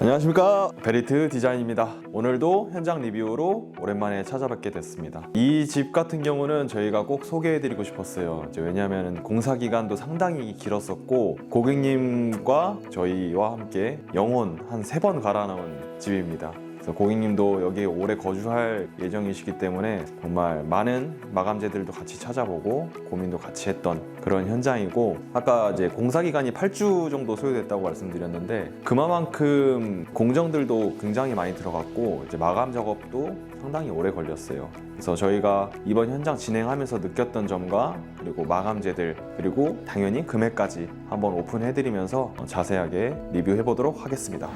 안녕하십니까, 베리트 디자인입니다. 오늘도 현장 리뷰로 오랜만에 찾아뵙게 됐습니다. 이 집 같은 경우는 저희가 꼭 소개해드리고 싶었어요. 왜냐하면 공사 기간도 상당히 길었었고 고객님과 저희와 함께 영혼 한 3번 갈아 넣은 집입니다. 그래서 고객님도 여기에 오래 거주할 예정이시기 때문에 정말 많은 마감재들도 같이 찾아보고 고민도 같이 했던 그런 현장이고, 아까 이제 공사 기간이 8주 정도 소요됐다고 말씀드렸는데 그만큼 공정들도 굉장히 많이 들어갔고 이제 마감 작업도 상당히 오래 걸렸어요. 그래서 저희가 이번 현장 진행하면서 느꼈던 점과 그리고 마감재들 그리고 당연히 금액까지 한번 오픈해드리면서 자세하게 리뷰해 보도록 하겠습니다.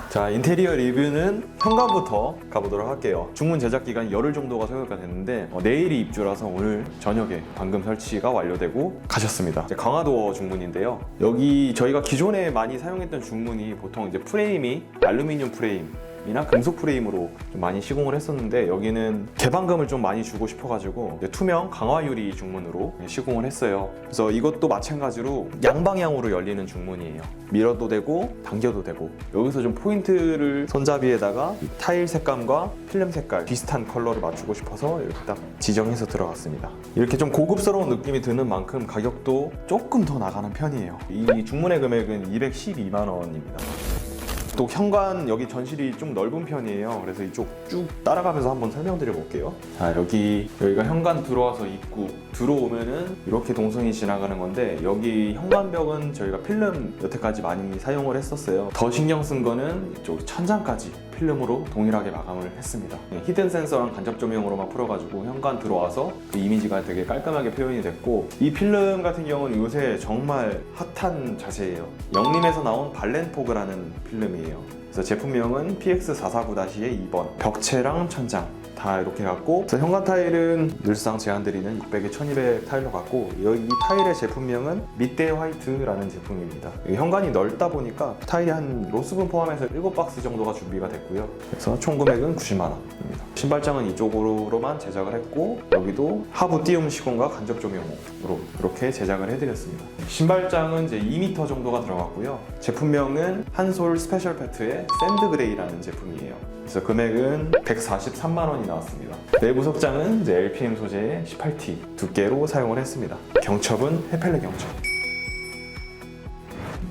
자, 인테리어 리뷰는 현관부터 가보도록 할게요. 중문 제작 기간 열흘 정도가 소요가 됐는데 내일이 입주라서 오늘 저녁에 방금 설치가 완료되고 가셨습니다. 이제 강화도어 중문인데요. 여기 저희가 기존에 많이 사용했던 중문이 보통 이제 프레임이 알루미늄 프레임 이나 금속 프레임으로 좀 많이 시공을 했었는데 여기는 개방감을 좀 많이 주고 싶어가지고 투명 강화 유리 중문으로 시공을 했어요. 그래서 이것도 마찬가지로 양방향으로 열리는 중문이에요. 밀어도 되고 당겨도 되고, 여기서 좀 포인트를 손잡이에다가 타일 색감과 필름 색깔 비슷한 컬러를 맞추고 싶어서 이렇게 딱 지정해서 들어갔습니다. 이렇게 좀 고급스러운 느낌이 드는 만큼 가격도 조금 더 나가는 편이에요. 이 중문의 금액은 212만 원입니다. 또 현관 여기 전실이 좀 넓은 편이에요. 그래서 이쪽 쭉 따라가면서 한번 설명드려 볼게요. 자, 여기가 현관 들어와서 입구 들어오면은 이렇게 동선이 지나가는 건데, 여기 현관벽은 저희가 필름 여태까지 많이 사용을 했었어요. 더 신경 쓴 거는 이쪽 천장까지 필름으로 동일하게 마감을 했습니다. 히든 센서랑 간접 조명으로만 풀어가지고 현관 들어와서 그 이미지가 되게 깔끔하게 표현이 됐고, 이 필름 같은 경우는 요새 정말 핫한 자재예요. 영림에서 나온 발렌포그라는 필름이에요. 그래서 제품명은 PX449-2번. 벽체랑 천장 다 이렇게 갖고, 그래서 현관 타일은 늘상 제안드리는 600에 1200 타일로 갖고, 여기 타일의 제품명은 밑대 화이트라는 제품입니다. 현관이 넓다 보니까 타일이 한 로스분 포함해서 7박스 정도가 준비가 됐고요. 그래서 총 금액은 90만 원입니다. 신발장은 이쪽으로만 제작을 했고, 여기도 하부 띄움 시공과 간접 조명으로 이렇게 제작을 해드렸습니다. 신발장은 이제 2m 정도가 들어갔고요. 제품명은 한솔 스페셜 패트의 샌드 그레이라는 제품이에요. 그래서 금액은 143만 원이 나왔습니다. 내부 석장은 이제 LPM 소재의 18T 두께로 사용을 했습니다. 경첩은 헤펠레 경첩.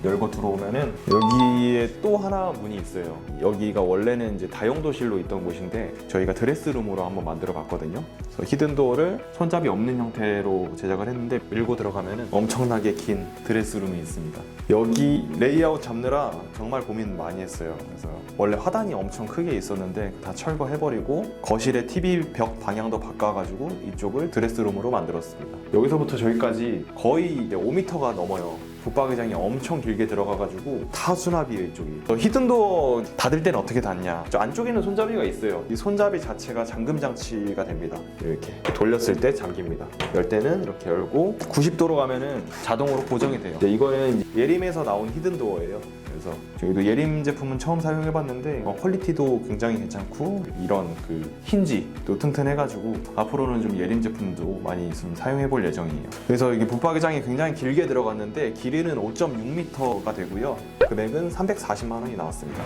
열고 들어오면은 여기에 또 하나 문이 있어요. 여기가 원래는 이제 다용도실로 있던 곳인데 저희가 드레스룸으로 한번 만들어 봤거든요. 그래서 히든도어를 손잡이 없는 형태로 제작을 했는데 밀고 들어가면은 엄청나게 긴 드레스룸이 있습니다. 여기 레이아웃 잡느라 정말 고민 많이 했어요. 그래서 원래 화단이 엄청 크게 있었는데 다 철거해버리고 거실의 TV 벽 방향도 바꿔가지고 이쪽을 드레스룸으로 만들었습니다. 여기서부터 저기까지 거의 이제 5m가 넘어요. 붙박이장이 엄청 길게 들어가가지고 다 수납이에요, 이쪽이. 히든도어 닫을 때는 어떻게 닫냐? 저 안쪽에는 손잡이가 있어요. 이 손잡이 자체가 잠금 장치가 됩니다. 이렇게 돌렸을 때 잠깁니다. 열 때는 이렇게 열고 90도로 가면은 자동으로 고정이 돼요. 이거는 예림에서 나온 히든도어예요. 그래서 저희도 예림 제품은 처음 사용해봤는데 퀄리티도 굉장히 괜찮고 이런 그 힌지도 튼튼해가지고 앞으로는 좀 예림 제품도 많이 좀 사용해볼 예정이에요. 그래서 이게 붙박이장이 굉장히 길게 들어갔는데 길이는 5.6m가 되고요. 금액은 340만 원이 나왔습니다.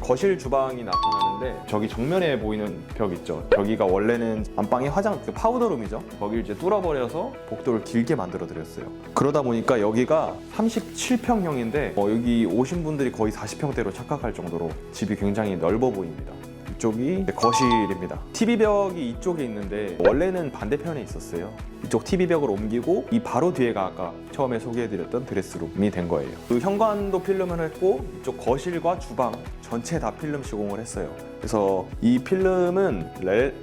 거실 주방이 나타나는데 저기 정면에 보이는 벽 있죠. 저기가 원래는 안방이 파우더룸이죠. 거기를 이제 뚫어버려서 복도를 길게 만들어 드렸어요. 그러다 보니까 여기가 37평형인데 여기 오신 분들이 거의 40평대로 착각할 정도로 집이 굉장히 넓어 보입니다. 이쪽이 거실입니다. TV벽이 이쪽에 있는데 원래는 반대편에 있었어요. 이쪽 TV벽을 옮기고 이 바로 뒤에가 아까 처음에 소개해드렸던 드레스룸이 된 거예요. 그 현관도 필름을 했고 이쪽 거실과 주방 전체 다 필름 시공을 했어요. 그래서 이 필름은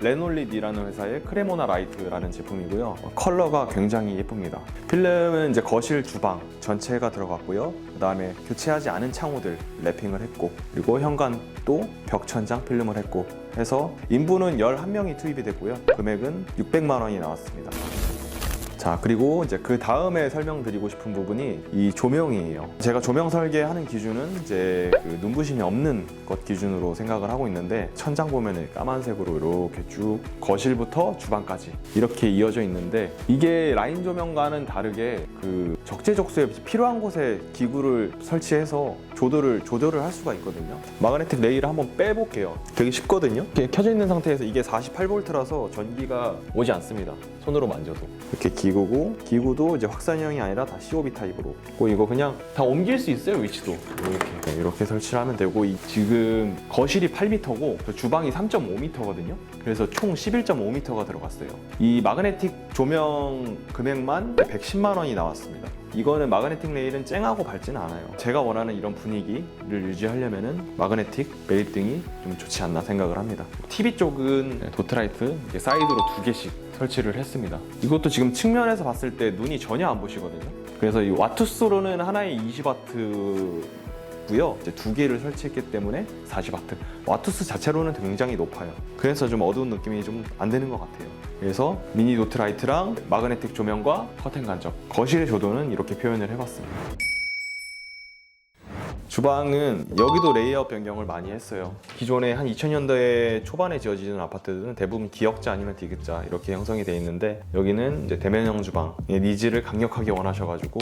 레놀릿이라는 회사의 크레모나 라이트라는 제품이고요. 컬러가 굉장히 예쁩니다. 필름은 이제 거실, 주방 전체가 들어갔고요. 그 다음에 교체하지 않은 창호들 랩핑을 했고, 그리고 현관도 벽천장 필름을 했고 해서 인부는 11명이 투입이 됐고요. 금액은 600만 원이 나왔습니다. 자, 그리고 이제 그 다음에 설명드리고 싶은 부분이 이 조명이에요. 제가 조명 설계하는 기준은 이제 그 눈부심이 없는 것 기준으로 생각을 하고 있는데, 천장 보면은 까만색으로 이렇게 쭉 거실부터 주방까지 이렇게 이어져 있는데, 이게 라인 조명과는 다르게 그 적재적소에 필요한 곳에 기구를 설치해서 조절을 할 수가 있거든요. 마그네틱 레일을 한번 빼볼게요. 되게 쉽거든요. 이렇게 켜져 있는 상태에서 이게 48V라서 전기가 오지 않습니다. 손으로 만져도. 이렇게 기구도 이제 확산형이 아니라 다 COB 타입으로. 이거 그냥 다 옮길 수 있어요, 위치도. 이렇게 설치를 하면 되고, 지금 거실이 8m고 주방이 3.5m거든요. 그래서 총 11.5m가 들어갔어요. 이 마그네틱 조명 금액만 110만 원이 나왔습니다. 이거는 마그네틱 레일은 쨍하고 밝지는 않아요. 제가 원하는 이런 분위기를 유지하려면은 마그네틱 매립등이 좀 좋지 않나 생각을 합니다. TV 쪽은 도트라이트 사이드로 2개씩 설치를 했습니다. 이것도 지금 측면에서 봤을 때 눈이 전혀 안 보시거든요. 그래서 이 와트수로는 하나에 20W 고요. 이제 2개를 설치했기 때문에 40W. 와트수 자체로는 굉장히 높아요. 그래서 좀 어두운 느낌이 좀 안 되는 것 같아요. 그래서 미니 도트라이트랑 마그네틱 조명과 커튼 간접, 거실의 조도는 이렇게 표현을 해봤습니다. 주방은 여기도 레이아웃 변경을 많이 했어요. 기존에 한 2000년대 초반에 지어지는 아파트들은 대부분 기역자 아니면 디귿자 이렇게 형성이 되어 있는데, 여기는 이제 대면형 주방의 니즈를 강력하게 원하셔가지고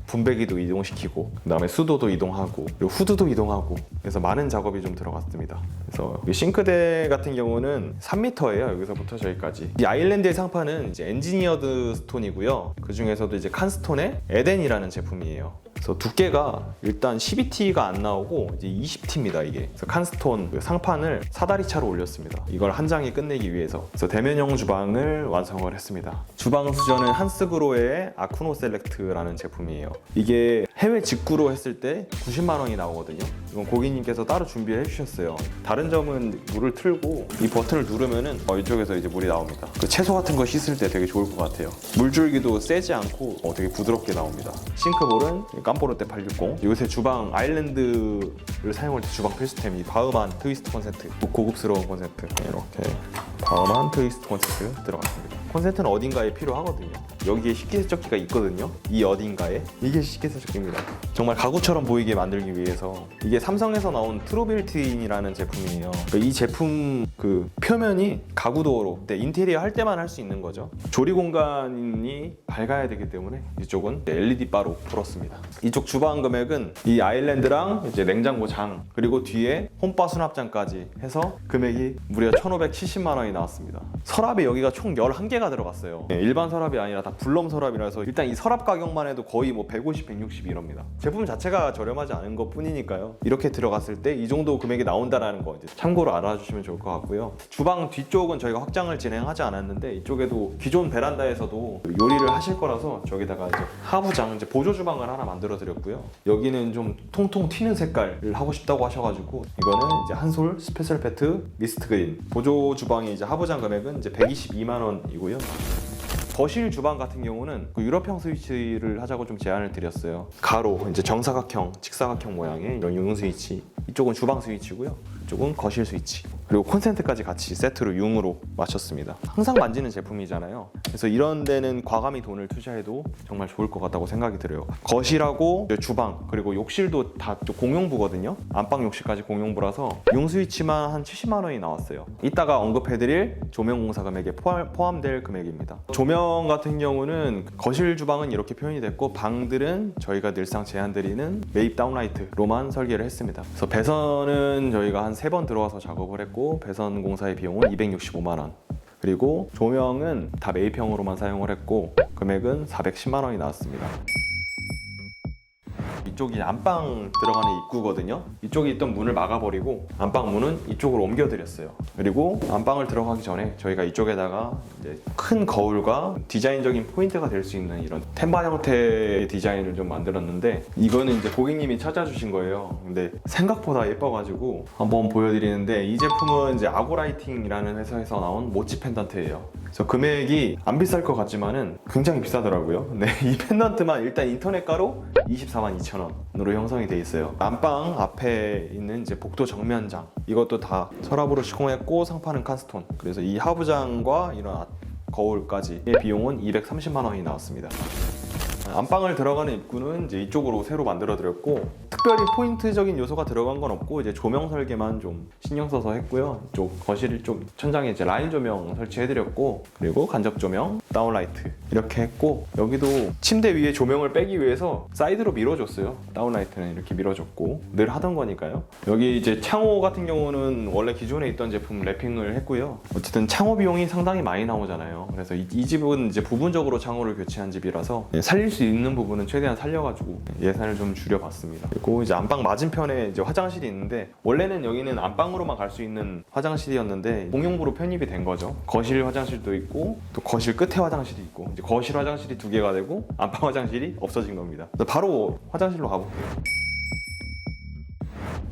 분배기도 이동시키고, 그 다음에 수도도 이동하고, 그리고 후드도 이동하고, 그래서 많은 작업이 좀 들어갔습니다. 그래서 싱크대 같은 경우는 3m예요. 여기서부터 저기까지. 이 아일랜드의 상판은 이제 엔지니어드 스톤이고요. 그 중에서도 이제 칸스톤의 에덴이라는 제품이에요. 그래서 두께가 일단 12T가 안 나오고 이제 20T입니다, 이게. 그래서 칸스톤 그 상판을 사다리차로 올렸습니다. 이걸 한 장에 끝내기 위해서. 그래서 대면형 주방을 완성을 했습니다. 주방 수전은 한스그로의 아쿠노 셀렉트라는 제품이에요. 이게 해외 직구로 했을 때 90만 원이 나오거든요. 이건 고객님께서 따로 준비를 해주셨어요. 다른 점은 물을 틀고 이 버튼을 누르면은 이쪽에서 이제 물이 나옵니다. 그 채소 같은 거 씻을 때 되게 좋을 것 같아요. 물줄기도 세지 않고 되게 부드럽게 나옵니다. 싱크볼은 깜포르테 860. 요새 주방 아일랜드를 사용할 때 주방 필수템이 바흐만 트위스트 콘센트. 고급스러운 콘센트. 이렇게 바흐만 트위스트 콘센트 들어갔습니다. 콘센트는 어딘가에 필요하거든요. 여기에 식기세척기가 있거든요. 이 어딘가에. 이게 식기세척기입니다. 정말 가구처럼 보이게 만들기 위해서. 이게 삼성에서 나온 트루빌트인이라는 제품이에요. 이 제품 그 표면이 가구 도어로 인테리어 할 때만 할 수 있는 거죠. 조리 공간이 밝아야 되기 때문에 이쪽은 LED 바로 풀었습니다. 이쪽 주방 금액은 이 아일랜드랑 이제 냉장고 장, 그리고 뒤에 홈바 수납장까지 해서 금액이 무려 1,570만 원이 나왔습니다. 서랍이 여기가 총 11개가 들어갔어요. 일반 서랍이 아니라 다 블럼 서랍이라서 일단 이 서랍 가격만 해도 거의 150, 160 이럽니다. 제품 자체가 저렴하지 않은 것 뿐이니까요. 이렇게 들어갔을 때 이 정도 금액이 나온다는 거 이제 참고로 알아주시면 좋을 것 같고요. 주방 뒤쪽은 저희가 확장을 진행하지 않았는데, 이쪽에도 기존 베란다에서도 요리를 하실 거라서 저기다가 이제 하부장, 이제 보조 주방을 하나 만들어 드렸고요. 여기는 좀 통통 튀는 색깔을 하고 싶다고 하셔가지고, 이거는 이제 한솔 스페셜 페트 미스트 그린. 보조 주방이 이제 하부장 금액은 이제 122만 원이고요. 거실 주방 같은 경우는 그 유럽형 스위치를 하자고 좀 제안을 드렸어요. 가로, 이제 정사각형, 직사각형 모양의 이런 융 스위치. 이쪽은 주방 스위치고요. 이쪽은 거실 스위치. 그리고 콘센트까지 같이 세트로 융으로 맞췄습니다. 항상 만지는 제품이잖아요. 그래서 이런 데는 과감히 돈을 투자해도 정말 좋을 것 같다고 생각이 들어요. 거실하고 주방, 그리고 욕실도 다 공용부거든요. 안방 욕실까지 공용부라서 융 스위치만 한 70만 원이 나왔어요. 이따가 언급해드릴 조명공사 금액에 포함될 금액입니다. 조명 같은 경우는 거실 주방은 이렇게 표현이 됐고, 방들은 저희가 늘상 제안드리는 매입 다운라이트로만 설계를 했습니다. 그래서 배선은 저희가 한 3번 들어와서 작업을 했고, 배선 공사의 비용은 265만 원. 그리고 조명은 다 매입형으로만 사용을 했고, 금액은 410만 원이 나왔습니다. 이쪽이 안방 들어가는 입구거든요. 이쪽에 있던 문을 막아버리고 안방 문은 이쪽으로 옮겨드렸어요. 그리고 안방을 들어가기 전에 저희가 이쪽에다가 이제 큰 거울과 디자인적인 포인트가 될 수 있는 이런 템바 형태의 디자인을 좀 만들었는데, 이거는 이제 고객님이 찾아주신 거예요. 근데 생각보다 예뻐가지고 한번 보여드리는데, 이 제품은 이제 아고라이팅이라는 회사에서 나온 모찌 펜던트예요. 그래서 금액이 안 비쌀 것 같지만은 굉장히 비싸더라고요. 네, 이 펜던트만 일단 인터넷가로 24만 2천 원으로 형성이 돼 있어요. 안방 앞에 있는 이제 복도 정면장, 이것도 다 서랍으로 시공했고 상판은 칸스톤. 그래서 이 하부장과 이런 거울까지의 비용은 230만 원이 나왔습니다. 안방을 들어가는 입구는 이제 이쪽으로 새로 만들어 드렸고, 특별히 포인트적인 요소가 들어간 건 없고 이제 조명 설계만 좀 신경 써서 했고요. 이쪽 거실 쪽 천장에 이제 라인 조명 설치해 드렸고, 그리고 간접 조명, 다운라이트 이렇게 했고, 여기도 침대 위에 조명을 빼기 위해서 사이드로 밀어줬어요. 다운라이트는 이렇게 밀어줬고, 늘 하던 거니까요. 여기 이제 창호 같은 경우는 원래 기존에 있던 제품 랩핑을 했고요. 어쨌든 창호 비용이 상당히 많이 나오잖아요. 그래서 이 집은 이제 부분적으로 창호를 교체한 집이라서 살릴 수 있는 부분은 최대한 살려가지고 예산을 좀 줄여봤습니다. 그리고 이제 안방 맞은편에 이제 화장실이 있는데, 원래는 여기는 안방으로만 갈 수 있는 화장실이었는데 공용부로 편입이 된 거죠. 거실 화장실도 있고 또 거실 끝에 화장실이 있고, 이제 거실 화장실이 2개가 되고 안방 화장실이 없어진 겁니다. 바로 화장실로 가볼게요.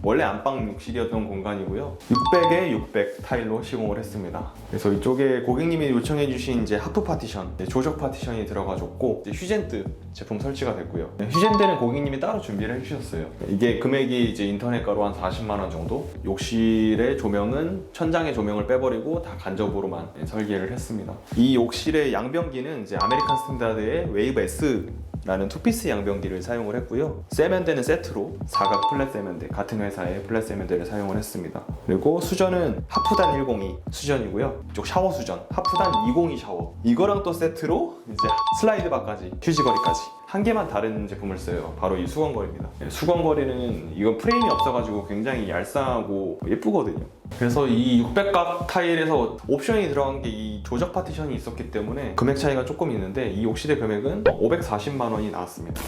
원래 안방 욕실이었던 공간이고요. 600에 600 타일로 시공을 했습니다. 그래서 이쪽에 고객님이 요청해주신 이제 하프 파티션, 조적 파티션이 들어가줬고, 이제 휴젠트 제품 설치가 됐고요. 휴젠트는 고객님이 따로 준비를 해주셨어요. 이게 금액이 이제 인터넷가로 한 40만 원 정도. 욕실의 조명은 천장의 조명을 빼버리고 다 간접으로만 설계를 했습니다. 이 욕실의 양변기는 이제 아메리칸 스탠다드의 웨이브 S 라는 투피스 양변기를 사용을 했고요. 세면대는 세트로 사각 플랫 세면대, 같은 회사의 플랫 세면대를 사용을 했습니다. 그리고 수전은 하프단 102 수전이고요. 이쪽 샤워 수전 하프단 202 샤워, 이거랑 또 세트로 이제 슬라이드 바까지, 휴지거리까지 한 개만 다른 제품을 써요. 바로 이 수건거리입니다. 수건거리는 이건 프레임이 없어가지고 굉장히 얄쌍하고 예쁘거든요. 그래서 이 600각 타일에서 옵션이 들어간 게 이 조적 파티션이 있었기 때문에 금액 차이가 조금 있는데, 이 욕실의 금액은 540만 원이 나왔습니다.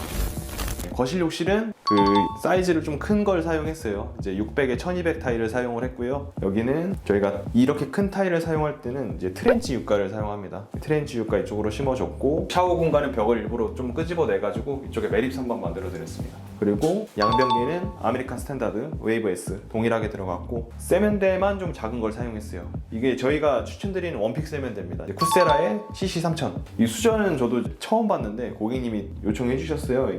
거실 욕실은 그 사이즈를 좀 큰 걸 사용했어요. 이제 600에 1200 타일을 사용을 했고요. 여기는 저희가 이렇게 큰 타일을 사용할 때는 이제 트렌치 유가를 사용합니다. 트렌치 유가 이쪽으로 심어줬고, 샤워 공간은 벽을 일부러 좀 끄집어내가지고 이쪽에 매립선반 만들어 드렸습니다. 그리고 양변기는 아메리칸 스탠다드 웨이브 S 동일하게 들어갔고, 세면대만 좀 작은 걸 사용했어요. 이게 저희가 추천드리는 원픽 세면대입니다. 쿠세라의 CC3000. 이 수전은 저도 처음 봤는데 고객님이 요청해 주셨어요.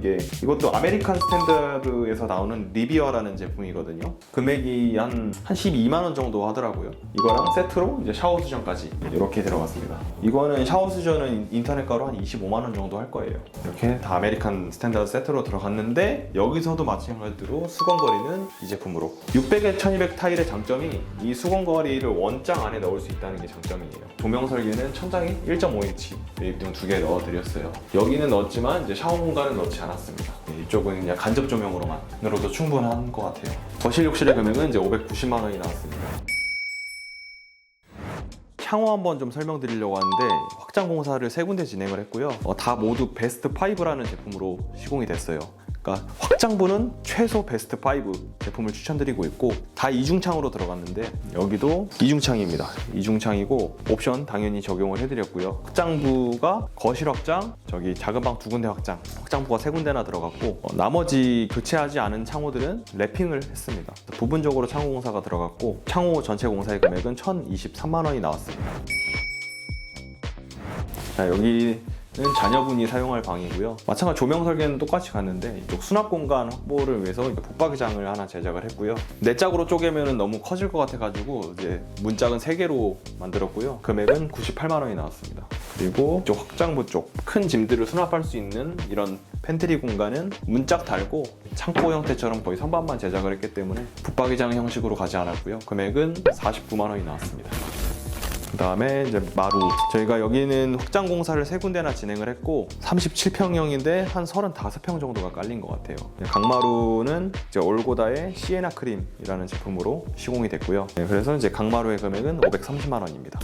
이것도 아메리칸 스탠다드에서 나오는 리비어라는 제품이거든요. 금액이 한 12만 원 정도 하더라고요. 이거랑 세트로 이제 샤워 수전까지 이렇게 들어갔습니다. 이거는 샤워 수전은 인터넷가로 한 25만 원 정도 할 거예요. 이렇게 다 아메리칸 스탠다드 세트로 들어갔는데, 여기서도 마찬가지로 수건거리는 이 제품으로. 600에 1200 타일의 장점이 이 수건거리를 원장 안에 넣을 수 있다는 게 장점이에요. 조명 설계는 천장에 1.5인치 웨이브등 2개 넣어드렸어요. 여기는 넣었지만 이제 샤워 공간은 넣지 않았습니다. 이쪽은 그냥 간접 조명으로만으로도 충분한 것 같아요. 거실 욕실의 금액은 이제 590만 원이 나왔습니다. 창호 한번 좀 설명드리려고 하는데, 확장 공사를 3군데 진행을 했고요. 다 모두 베스트 5라는 제품으로 시공이 됐어요. 그러니까 확장부는 최소 베스트 5 제품을 추천드리고 있고, 다 이중창으로 들어갔는데 여기도 이중창입니다. 이중창이고 옵션 당연히 적용을 해드렸고요. 확장부가 거실 확장, 저기 작은 방 2군데 확장, 확장부가 3군데나 들어갔고, 나머지 교체하지 않은 창호들은 랩핑을 했습니다. 부분적으로 창호 공사가 들어갔고, 창호 전체 공사의 금액은 1,023만 원이 나왔습니다. 자, 여기는 자녀분이 사용할 방이고요. 마찬가지 조명 설계는 똑같이 갔는데, 이쪽 수납 공간 확보를 위해서 붙박이장을 하나 제작을 했고요. 4짝으로 쪼개면 너무 커질 것 같아가지고 이제 문짝은 3개로 만들었고요. 금액은 98만 원이 나왔습니다. 그리고 이쪽 확장부 쪽 큰 짐들을 수납할 수 있는 이런 팬트리 공간은 문짝 달고 창고 형태처럼 거의 선반만 제작을 했기 때문에 붙박이장 형식으로 가지 않았고요. 금액은 49만 원이 나왔습니다. 그 다음에 이제 마루, 저희가 여기는 확장 공사를 3군데나 진행을 했고 37평형인데 한 35평 정도가 깔린 것 같아요. 강마루는 이제 올고다의 시에나 크림이라는 제품으로 시공이 됐고요. 그래서 이제 강마루의 금액은 530만 원입니다.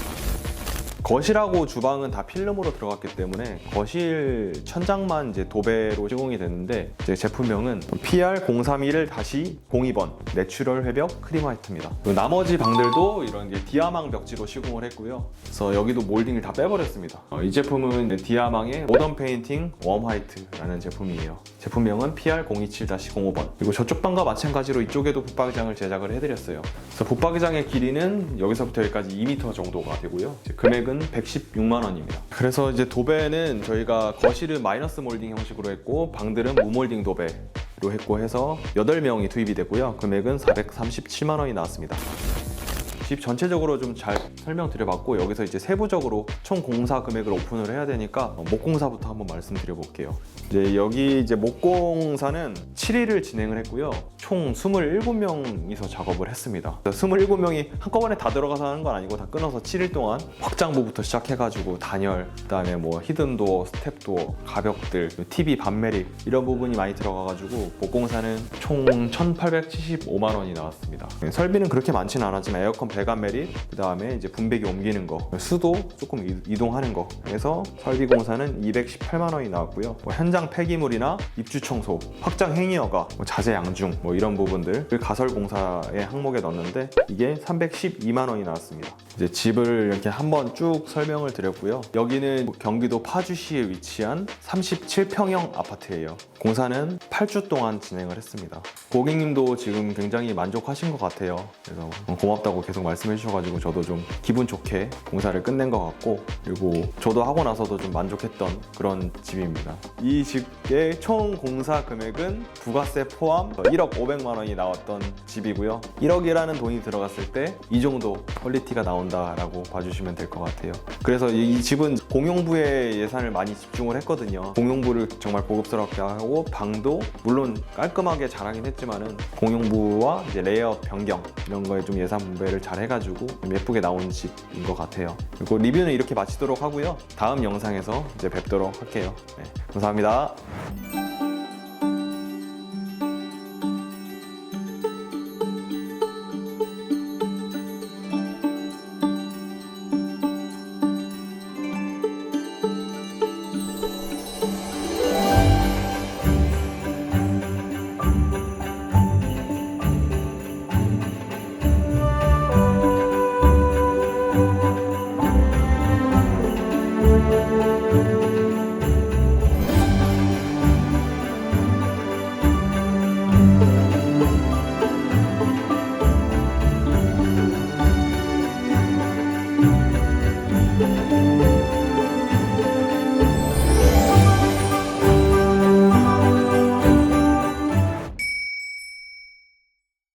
거실하고 주방은 다 필름으로 들어갔기 때문에 거실 천장만 이제 도배로 시공이 됐는데, 이제 제품명은 PR031-02번 내추럴 회벽 크림 화이트입니다. 나머지 방들도 이런 디아망 벽지로 시공을 했고요. 그래서 여기도 몰딩을 다 빼버렸습니다. 이 제품은 디아망의 모던 페인팅 웜 화이트라는 제품이에요. 제품명은 PR027-05번. 그리고 저쪽 방과 마찬가지로 이쪽에도 붙박이장을 제작을 해드렸어요. 그래서 붙박이장의 길이는 여기서부터 여기까지 2m 정도가 되고요. 금액은 116만 원입니다. 그래서 이제 도배는 저희가 거실은 마이너스 몰딩 형식으로 했고, 방들은 무몰딩 도배로 했고 해서 8명이 투입이 됐고요. 금액은 437만 원이 나왔습니다. 집 전체적으로 좀 잘 설명드려봤고, 여기서 이제 세부적으로 총 공사 금액을 오픈을 해야 되니까 목공사부터 한번 말씀드려볼게요. 이제 여기 이제 목공사는 7일을 진행을 했고요. 총 27명이서 작업을 했습니다. 27명이 한꺼번에 다 들어가서 하는 건 아니고 다 끊어서 7일 동안 확장부부터 시작해가지고 단열, 그다음에 뭐 히든도어, 스텝도어, 가벽들, TV 반매립 이런 부분이 많이 들어가가지고 목공사는 총 1,875만 원이 나왔습니다. 설비는 그렇게 많지는 않았지만 에어컨 배관 매립, 그다음에 이제 분배기 옮기는 거, 수도 조금 이동하는 거 해서 설비 공사는 218만 원이 나왔고요. 뭐 현장 폐기물이나 입주 청소, 확장 행위허가, 뭐 자재 양중 뭐 이런 부분들을 가설 공사의 항목에 넣었는데 이게 312만 원이 나왔습니다. 이제 집을 이렇게 한번 쭉 설명을 드렸고요. 여기는 경기도 파주시에 위치한 37평형 아파트예요. 공사는 8주 동안 진행을 했습니다. 고객님도 지금 굉장히 만족하신 것 같아요. 그래서 고맙다고 계속 말씀해 주셔가지고 저도 좀 기분 좋게 공사를 끝낸 것 같고, 그리고 저도 하고 나서도 좀 만족했던 그런 집입니다. 이 집의 총 공사 금액은 부가세 포함 1억 500만 원이 나왔던 집이고요. 1억이라는 돈이 들어갔을 때 이 정도 퀄리티가 나온다라고 봐주시면 될 것 같아요. 그래서 이 집은 공용부에 예산을 많이 집중을 했거든요. 공용부를 정말 고급스럽게 하고, 방도 물론 깔끔하게 잘하긴 했지만은 공용부와 이제 레이아웃 변경 이런 거에 좀 예산 분배를 잘 해가지고 좀 예쁘게 나온 집인 것 같아요. 그리고 리뷰는 이렇게 마치도록 하고요. 다음 영상에서 이제 뵙도록 할게요. 네, 감사합니다.